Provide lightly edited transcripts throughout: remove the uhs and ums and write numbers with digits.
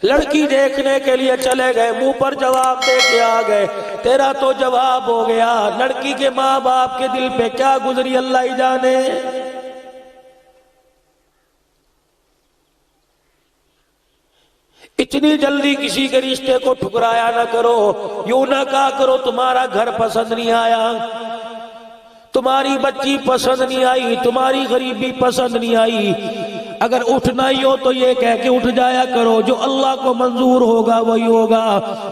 لڑکی دیکھنے کے لیے چلے گئے، منہ پر جواب دے کے آ گئے، تیرا تو جواب ہو گیا، لڑکی کے ماں باپ کے دل پہ کیا گزری اللہ ہی جانے۔ اتنی جلدی کسی کے رشتے کو ٹھکرایا نہ کرو، یوں نہ کہا کرو تمہارا گھر پسند نہیں آیا، تمہاری بچی پسند نہیں آئی، تمہاری غریبی پسند نہیں آئی۔ اگر اٹھنا ہی ہو تو یہ کہہ کے اٹھ جایا کرو، جو اللہ کو منظور ہوگا وہی ہوگا۔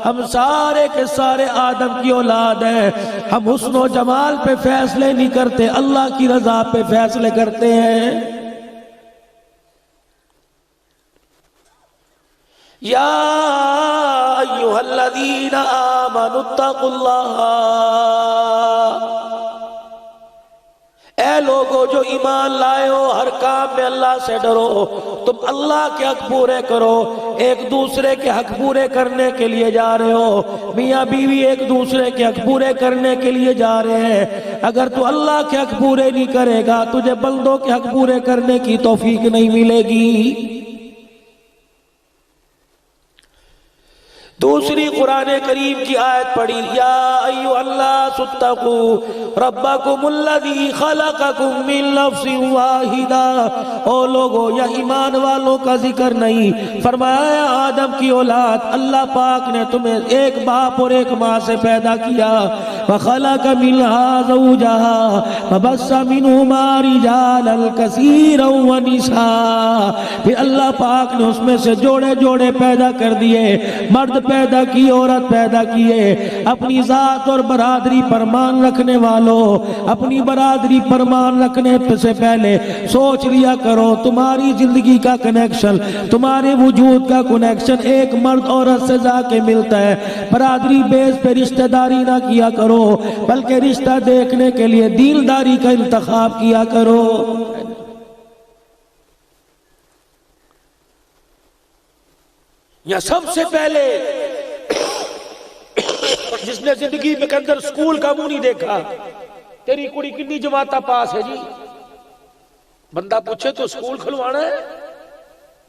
ہم سارے کے سارے آدم کی اولاد ہیں، ہم حسن و جمال پہ فیصلے نہیں کرتے، اللہ کی رضا پہ فیصلے کرتے ہیں۔ یا ایھا الذین آمنوا اتقوا اللہ، اے لوگو جو ایمان لائے ہو، ہر کام میں اللہ سے ڈرو، تم اللہ کے حق پورے کرو، ایک دوسرے کے حق پورے کرنے کے لیے جا رہے ہو، میاں بیوی ایک دوسرے کے حق پورے کرنے کے لیے جا رہے ہیں۔ اگر تو اللہ کے حق پورے نہیں کرے گا، تجھے بندوں کے حق پورے کرنے کی توفیق نہیں ملے گی۔ دوسری قرآن کریم کی آیت پڑھی، یا ایھا الناس اتقوا ربکم الذی خلقکم من نفس واحدہ، او لوگو یا ایمان والوں کا ذکر نہیں، فرمایا آدم کی اولاد، اللہ پاک نے تمہیں ایک باپ اور ایک ماں سے پیدا کیا، وخلق منہا زوجہا وبث منہما رجالا کثیرا ونساء، پھر اللہ پاک نے اس میں سے جوڑے جوڑے پیدا کر دیے، مرد پیدا کی، عورت پیدا کیے۔ اپنی ذات اور برادری پر مان رکھنے والوں، اپنی برادری پر مان رکھنے سے پہلے سوچ لیا کرو، تمہاری زندگی کا کنیکشن، تمہارے وجود کا کنیکشن ایک مرد عورت سے جا کے ملتا ہے۔ برادری بیس پہ رشتہ داری نہ کیا کرو، بلکہ رشتہ دیکھنے کے لیے دینداری کا انتخاب کیا کرو۔ یا سب سے پہلے جس نے زندگی میں اندر سکول کا منہ نہیں دیکھا، تیری کڑی کنی جماعتہ پاس ہے جی، بندہ پوچھے تو سکول کھلوانا ہے،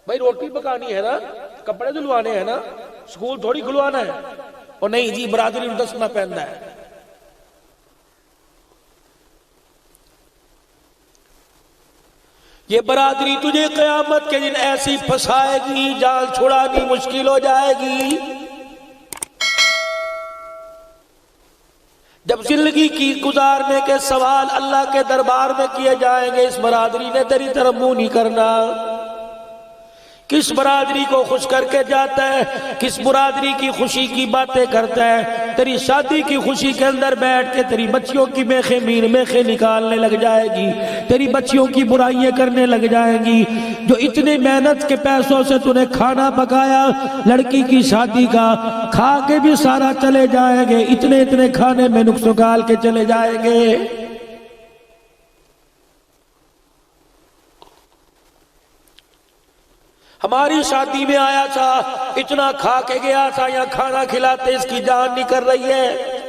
بھائی روٹی پکانی ہے نا، کپڑے دھلوانے ہیں نا، سکول تھوڑی کھلوانا ہے، اور نہیں جی برادری میں دسنا پہننا ہے۔ یہ برادری تجھے قیامت کے دن ایسی پھنسائے گی، جان چھڑانی مشکل ہو جائے گی۔ جب زندگی کی گزارنے کے سوال اللہ کے دربار میں کیے جائیں گے، اس برادری نے تیری طرف منہ نہیں کرنا۔ کس برادری کو خوش کر کے جاتا ہے، کس برادری کی خوشی کی باتیں کرتا ہے، تیری شادی کی خوشی کے اندر بیٹھ کے تیری بچیوں کی میخیں نکالنے لگ جائے گی، تیری بچیوں کی برائیاں کرنے لگ جائیں گی۔ جو اتنی محنت کے پیسوں سے تو نے کھانا پکایا لڑکی کی شادی کا، کھا کے بھی سارا چلے جائیں گے، اتنے کھانے میں نقص نکال کے چلے جائیں گے۔ ہماری شادی میں آیا تھا، اتنا کھا کے گیا تھا، یا کھانا کھلاتے اس کی جان نہیں کر رہی ہے،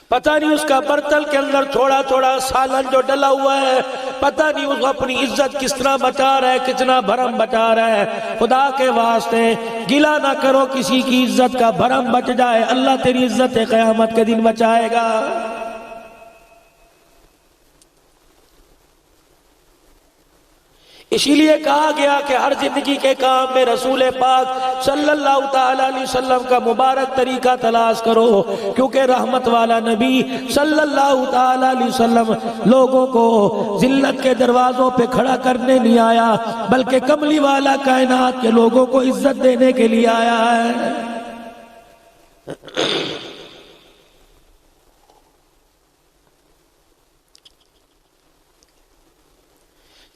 پتہ نہیں اس کا برتن کے اندر تھوڑا تھوڑا سالن جو ڈلا ہوا ہے، پتہ نہیں اس کو اپنی عزت کس طرح بچا رہا ہے، کتنا بھرم بچا رہا ہے۔ خدا کے واسطے گلا نہ کرو کسی کی عزت کا، بھرم بچ جائے، اللہ تیری عزت قیامت کے دن بچائے گا۔ اسی لیے کہا گیا کہ ہر زندگی کے کام میں رسول پاک صلی اللہ تعالیٰ علیہ وسلم کا مبارک طریقہ تلاش کرو، کیونکہ رحمت والا نبی صلی اللہ تعالیٰ علیہ وسلم لوگوں کو ذلت کے دروازوں پہ کھڑا کرنے نہیں آیا، بلکہ کملی والا کائنات کے لوگوں کو عزت دینے کے لیے آیا ہے۔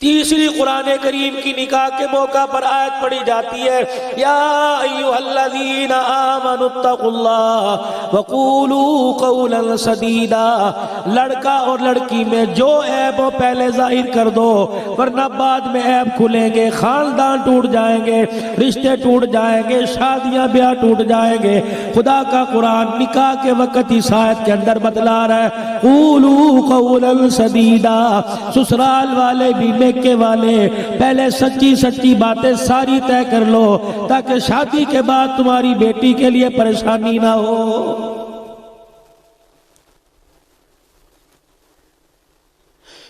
تیسری قرآن کریم کی نکاح کے موقع پر آیت پڑھی جاتی ہے، یا ایھا الذین آمنوا اتقوا اللہ وقولوا قولا سدیدا۔ لڑکا اور لڑکی میں جو عیب ہو پہلے ظاہر کر دو، ورنہ بعد میں عیب کھلیں گے، خاندان ٹوٹ جائیں گے، رشتے ٹوٹ جائیں گے، شادیاں بیاہ ٹوٹ جائیں گے۔ خدا کا قرآن نکاح کے وقت اس آیت کے اندر بتلا رہا ہے، قولوا قولا سدیدا، سسرال والے بھی میکے والے پہلے سچی سچی باتیں ساری طے کر لو تاکہ شادی کے بعد تمہاری بیٹی کے لیے پریشانی نہ ہو۔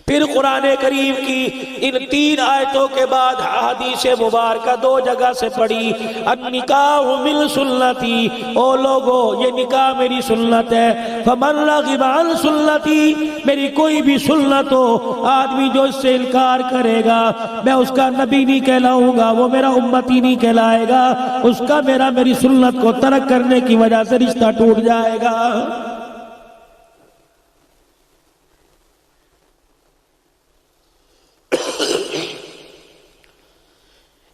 پھر قرآن کریم کی ان 3 آیتوں کے بعد حدیث مبارکہ 2 جگہ سے پڑھی، النکاح من سنتی، او لوگو یہ نکاح میری سنت ہے، فمن رغب عن سنتی، میری کوئی بھی سنت ہو، آدمی جو اس سے انکار کرے گا میں اس کا نبی نہیں کہلاؤں گا، وہ میرا امتی نہیں کہلائے گا، اس کا میری سنت کو ترک کرنے کی وجہ سے رشتہ ٹوٹ جائے گا۔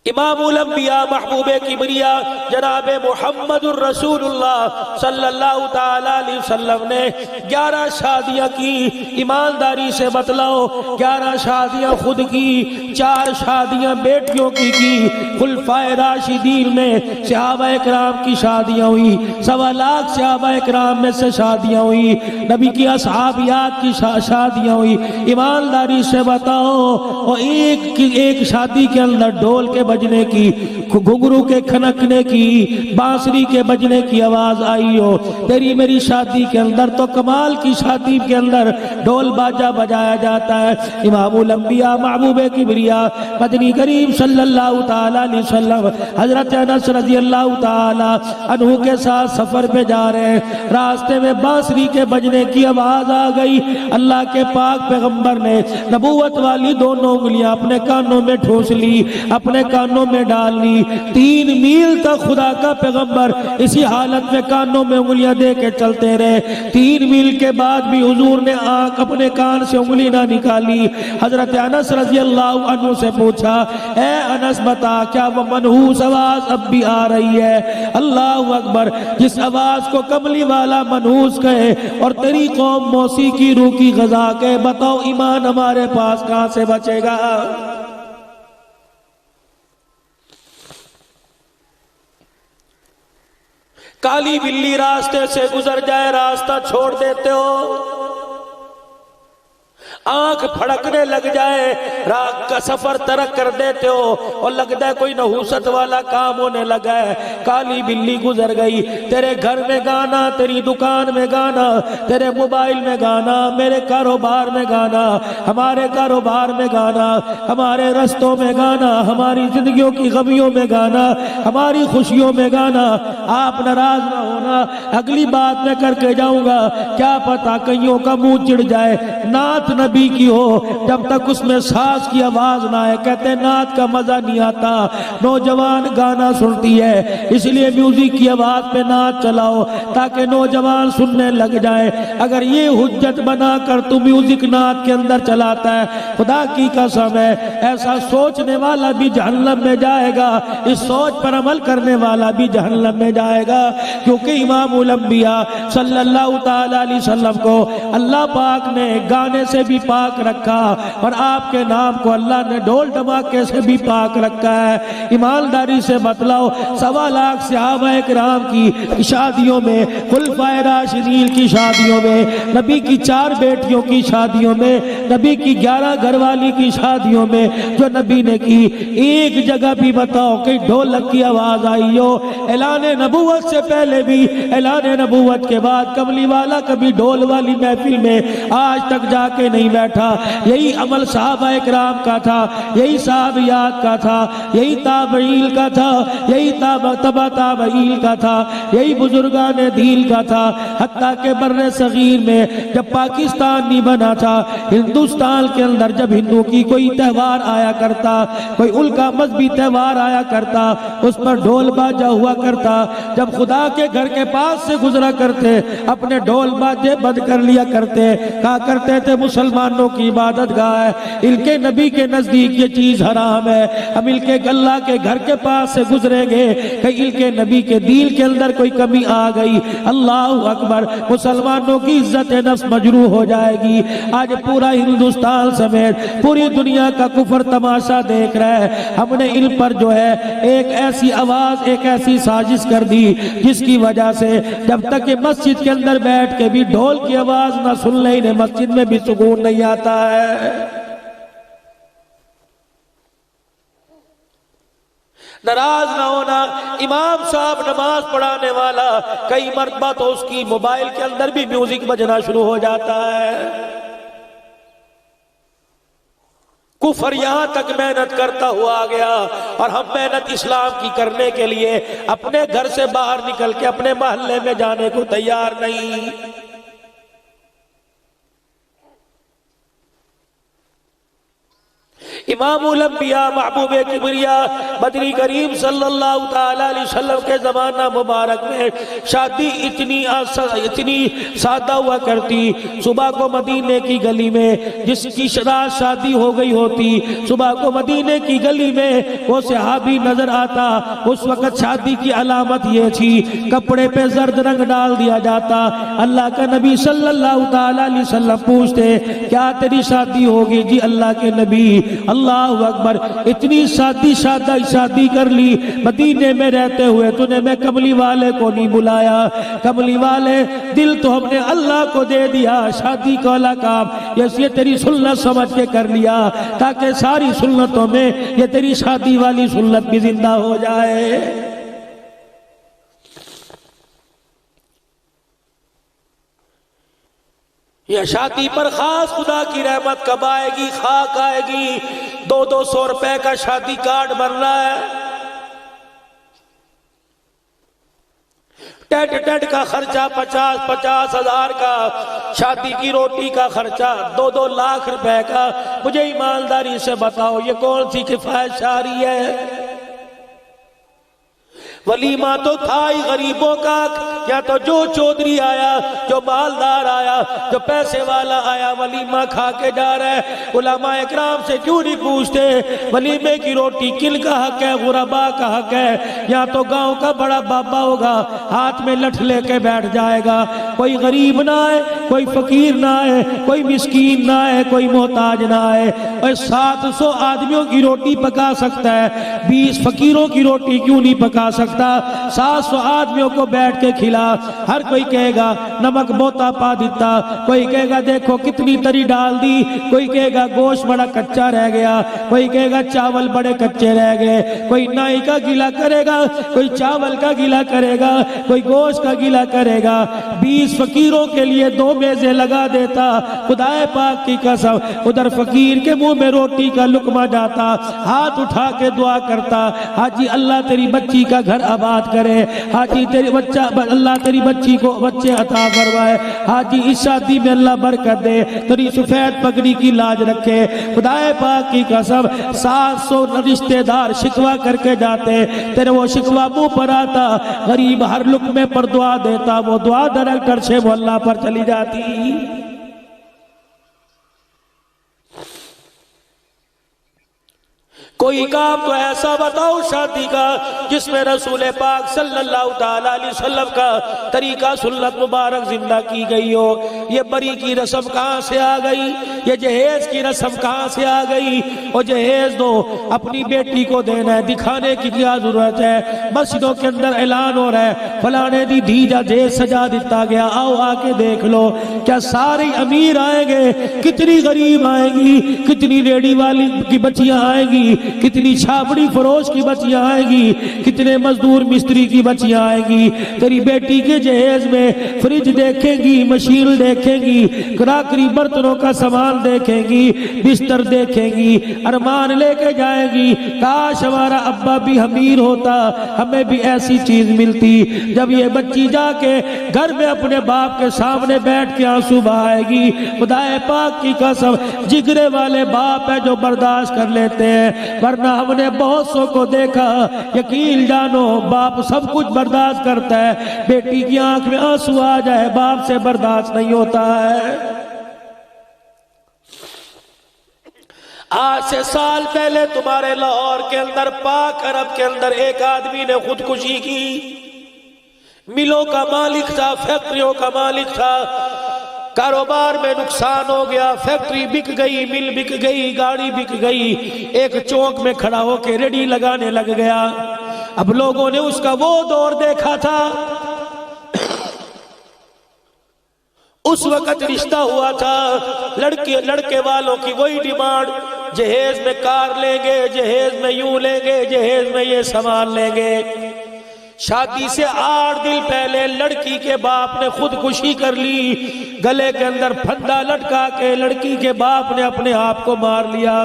امام الانبیاء محبوب کبریا جناب محمد الرسول اللہ صلی اللہ تعالی علیہ وسلم نے 11 شادیاں کی۔ ایمانداری سے بتلاؤ 11 شادیاں خود کی، 4 شادیاں بیٹیوں کی۔ خلفائے راشدین میں صحابہ اکرام کی شادیاں ہوئی، 1.25 لاکھ صحابہ اکرام میں سے شادیاں ہوئی، نبی کی اصحابیات کی شادیاں ہوئی۔ ایمانداری سے بتاؤ اور ایک شادی کے اندر ڈھول کے بجنے کی، گھنگرو کے کھنکنے کی، بانسری کے بجنے کی آواز آئی ہو، تیری میری شادی کے اندر تو کمال کی شادی کے اندر ڈھول باجا بجایا جاتا ہے۔ امام الانبیاء محبوب کبریا مدنی کریم صلی اللہ تعالی علیہ وسلم حضرت انس رضی اللہ تعالی عنہ کے ساتھ سفر پہ جا رہے ہیں، راستے میں بانسری کے بجنے کی آواز آ گئی۔ اللہ کے پاک پیغمبر نے نبوت والی 2 انگلیاں اپنے کانوں میں ٹھوس لی، اپنے کانوں میں ڈال لی۔ 3 میل تک خدا کا پیغمبر اسی حالت میں کانوں میں انگلیاں دے کے چلتے رہے۔ 3 میل کے بعد بھی حضور نے آنکھ اپنے کان سے انگلی نہ نکالی۔ حضرت انس رضی اللہ عنہ سے پوچھا، اے انس بتا کیا وہ منحوس آواز اب بھی آ رہی ہے؟ اللہ اکبر، جس آواز کو کملی والا منحوس کہے اور تیری قوم موسیقی روح کی غذا کہے، بتاؤ ایمان ہمارے پاس کہاں سے بچے گا؟ کالی بلی راستے سے گزر جائے راستہ چھوڑ دیتے ہو، آنکھ پھڑکنے لگ جائے راہ کا سفر ترک کر دیتے ہو اور لگتا ہے کوئی نحوست والا کام ہونے لگا ہے۔ کالی بلی گزر گئی، تیرے گھر میں گانا، تیری دکان میں گانا، تیرے موبائل میں گانا، میرے کاروبار میں گانا، ہمارے کاروبار میں گانا، ہمارے رستوں میں گانا، ہماری زندگیوں کی غمیوں میں گانا، ہماری خوشیوں میں گانا۔ آپ ناراض نہ ہونا، اگلی بات میں کر کے جاؤں گا، کیا پتا کئیوں کا منہ چڑ جائے۔ نعت نبی کی ہو، جب تک اس میں ساز کی آواز نہ آئے، کہتے ہیں نعت کا مزہ نہیں آتا۔ نوجوان گانا سنتی ہے، اس لیے میوزک کی آواز پہ نعت چلاؤ تاکہ نوجوان سننے لگ جائے۔ اگر یہ حجت بنا کر تو میوزک نعت کے اندر چلاتا ہے، خدا کی قسم ہے ایسا سوچنے والا بھی جہنم میں جائے گا، اس سوچ پر عمل کرنے والا بھی جہنم میں جائے گا۔ کیونکہ امام الانبیاء صلی اللہ تعالی علیہ وسلم کو اللہ پاک نے گانے سے بھی پاک رکھا اور آپ کے نام کو اللہ نے ڈھول دھماکے سے بھی پاک رکھا ہے۔ ایمانداری سے بتلاؤ 1.25 لاکھ صحابہ اکرام کی شادیوں میں، خلفائے راشدین کی شادیوں میں، نبی کی 4 بیٹیوں کی شادیوں میں، نبی کی 11 گھر والی کی شادیوں میں جو نبی نے کی، ایک جگہ بھی بتاؤ کہ ڈھولک کی آواز آئی ہو؟ اعلان نبوت سے پہلے بھی، اعلان نبوت کے بعد کملی والا کبھی ڈھول والی محفل میں آج تک جا کے نہیں بیٹھا۔ یہی عمل صحابہ اکرام کا تھا، یہی صحابیات کا تھا، یہی تابعین کا تھا، یہی تبع تابعین کا تھا، یہی بزرگان دین کا تھا۔ حتیٰ کہ بر صغیر میں جب پاکستان نہیں بنا تھا، ہندوستان کے اندر جب ہندو کی کوئی تہوار آیا کرتا، کوئی ان کا مذہبی تہوار آیا کرتا، اس پر ڈھول باجا ہوا کرتا۔ جب خدا کے گھر کے پاس سے گزرا کرتے اپنے ڈھول باجے بند کر لیا کرتے، کہا کرتے تھے مسلمانوں کی عبادت گاہ ہے، ان کے نبی کے نزدیک یہ چیز حرام ہے، ہم ان کے اللہ کے گھر کے پاس سے گزریں گے کہ ان کے نبی کے دین کے اندر کوئی کمی آ گئی، اللہ اکبر، مسلمانوں کی عزت نفس مجروح ہو جائے گی۔ آج پورا ہندوستان سمیت پوری دنیا کا کفر تماشا دیکھ رہا ہے۔ ہم نے ان پر جو ہے ایک ایسی آواز، ایک ایسی سازش کر دی جس کی وجہ سے جب تک کہ مسجد کے اندر بیٹھ کے بھی ڈھول کی آواز نہ سن لے، انہیں مسجد میں بھی سکون نہیں آتا ہے۔ ناراض نہ ہونا. امام صاحب نماز پڑھانے والا کئی مرتبہ تو اس کی موبائل کے اندر بھی میوزک بجنا شروع ہو جاتا ہے. کفر یہاں تک محنت کرتا ہوا آ گیا، اور ہم محنت اسلام کی کرنے کے لیے اپنے گھر سے باہر نکل کے اپنے محلے میں جانے کو تیار نہیں. امام الانبیاء محبوب کبریا مدنی کریم صلی اللہ تعالی علیہ وسلم کے زمانہ مبارک میں شادی اتنی سادہ ہوا کرتی. صبح کو مدینے کی گلی میں جس کی رات شادی ہو گئی ہوتی، صبح کو مدینے کی گلی میں وہ صحابی نظر آتا. اس وقت شادی کی علامت یہ تھی، کپڑے پہ زرد رنگ ڈال دیا جاتا. اللہ کا نبی صلی اللہ تعالی علیہ وسلم پوچھتے کیا تیری شادی ہوگی؟ جی اللہ کے نبی. اللہ اکبر، اتنی شادی کر لی مدینے میں رہتے ہوئے، تو نے میں کملی والے کو نہیں بلایا؟ کملی والے دل تو ہم نے اللہ کو دے دیا، شادی کا والا کام یہ تیری سنت سمجھ کے کر لیا تاکہ ساری سنتوں میں یہ تیری شادی والی سنت بھی زندہ ہو جائے. یہ شادی پر خاص خدا کی رحمت کب آئے گی؟ خاک آئے گی. 200 روپے کا شادی کارڈ بن رہا ہے، ٹیٹ کا خرچہ 50 ہزار کا، شادی کی روٹی کا خرچہ 2 لاکھ روپے کا. مجھے ایمانداری سے بتاؤ یہ کون سی کفایت شاری ہے؟ ولیمہ تو تھا ہی غریبوں کا، یا تو جو چودھری آیا، جو مالدار آیا، جو پیسے والا آیا ولیمہ کھا کے جا رہا ہے. علماء اکرام سے کیوں نہیں پوچھتے ولیمے کی روٹی کن کا حق ہے؟ غربا کا حق ہے. یا تو گاؤں کا بڑا بابا ہوگا، ہاتھ میں لٹھ لے کے بیٹھ جائے گا، کوئی غریب نہ آئے، کوئی فقیر نہ آئے، کوئی مسکین نہ آئے، کوئی محتاج نہ آئے. اور 700 آدمیوں کی روٹی پکا سکتا ہے، 20 فقیروں کی روٹی کیوں نہیں پکا سکتا؟ 700 آدمیوں کو بیٹھ کے کھلا. ہر کوئی کہے گا نمک بوتا پا دیتا، کوئی کہے گا دیکھو کتنی تری ڈال دی، کوئی کہے گا گوشت بڑا کچا رہ گیا، کوئی کہے گا چاول بڑے کچے رہ گئے. کوئی نائی کا گیلا کرے گا، کوئی چاول کا گیلا کرے گا، کوئی گوشت کا گیلا کرے گا. 20 فقیروں کے لیے 2 میزیں لگا دیتا. خدا پاک کی قسم ادھر فقیر کے منہ میں روٹی کا لقمہ جاتا، ہاتھ اٹھا کے دعا کرتا، حاجی اللہ تیری بچی کا گھر آباد کرے، حاجی تیری بچہ اللہ تیری بچی کو بچے عطا فرمائے، حاجی اس شادی میں اللہ برکت دے، تیری سفید پگڑی کی لاج رکھے. خدا پاک کی قسم 700 رشتہ دار شکوہ کر کے جاتے، تیرے وہ شکوہ منہ پر آتا، غریب ہر لقمے پر دعا دیتا، وہ دعا ڈائریکٹر سے وہ اللہ پر چلی جاتی. کوئی کام تو ایسا بتاؤ شادی کا جس میں رسول پاک صلی اللہ تعالی علیہ وسلم کا طریقہ سنت مبارک زندہ کی گئی ہو. یہ بری کی رسم کہاں سے آ گئی؟ یہ جہیز کی رسم کہاں سے آ گئی؟ اور جہیز دو اپنی بیٹی کو دینا ہے، دکھانے کی کیا ضرورت ہے؟ مسجدوں کے اندر اعلان ہو رہا ہے فلانے دی دھیجا جہیز سجا دیتا گیا، آؤ آ کے دیکھ لو. کیا سارے امیر آئیں گے؟ کتنی غریب آئیں گی؟ کتنی ریڑی والی کی بچیاں آئیں گی؟ کتنی چھاپڑی فروش کی بچیاں آئیں گی؟ کتنے مزدور مستری کی بچیاں آئیں گی؟ تیری بیٹی کے جہیز میں فریج دیکھیں گی، مشین دیکھیں گی، کراکری برتنوں کا سامان دیکھیں گی، بستر دیکھیں گی، ارمان لے کے جائیں گی کاش ہمارا ابا بھی امیر ہوتا، ہمیں بھی ایسی چیز ملتی. جب یہ بچی جا کے گھر میں اپنے باپ کے سامنے بیٹھ کے آنسو بہائے گی، خدا پاک کی قسم جگرے والے باپ ہے جو برداشت کر لیتے ہیں، ورنہ ہم نے بہت سو کو دیکھا. یقین جانو باپ سب کچھ برداشت کرتا ہے، بیٹی کی آنکھ میں آنسو آ جائے باپ سے برداشت نہیں ہوتا ہے. آج سے سال پہلے تمہارے لاہور کے اندر پاک عرب کے اندر ایک آدمی نے خودکشی کی. ملوں کا مالک تھا، فیکٹریوں کا مالک تھا، کاروبار میں نقصان ہو گیا، فیکٹری بک گئی، مل بک گئی، گاڑی بک گئی، ایک چوک میں کھڑا ہو کے ریڈی لگانے لگ گیا. اب لوگوں نے اس کا وہ دور دیکھا تھا، اس وقت رشتہ ہوا تھا، لڑکے والوں کی وہی ڈیمانڈ، جہیز میں کار لیں گے، جہیز میں یوں لیں گے، جہیز میں یہ سامان لیں گے۔ شادی سے 8 دن پہلے لڑکی کے باپ نے خودکشی کر لی، گلے کے اندر پھندا لٹکا کے لڑکی کے باپ نے اپنے آپ کو مار لیا۔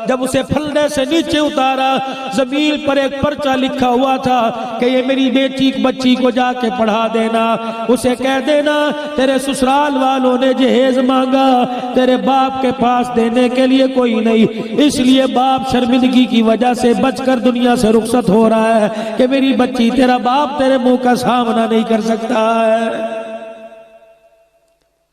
جب اسے پھندے سے نیچے اتارا، زمین پر ایک پرچہ لکھا ہوا تھا کہ یہ میری بیٹی بچی کو جا کے پڑھا دینا، اسے کہہ دینا تیرے سسرال والوں نے جہیز مانگا، تیرے باپ کے پاس دینے کے لیے کوئی نہیں، اس لیے باپ شرمندگی کی وجہ سے بچ کر دنیا سے رخصت ہو رہا ہے کہ میری بچی تیرا باپ تیرے منہ کا سامنا نہیں کر سکتا ہے۔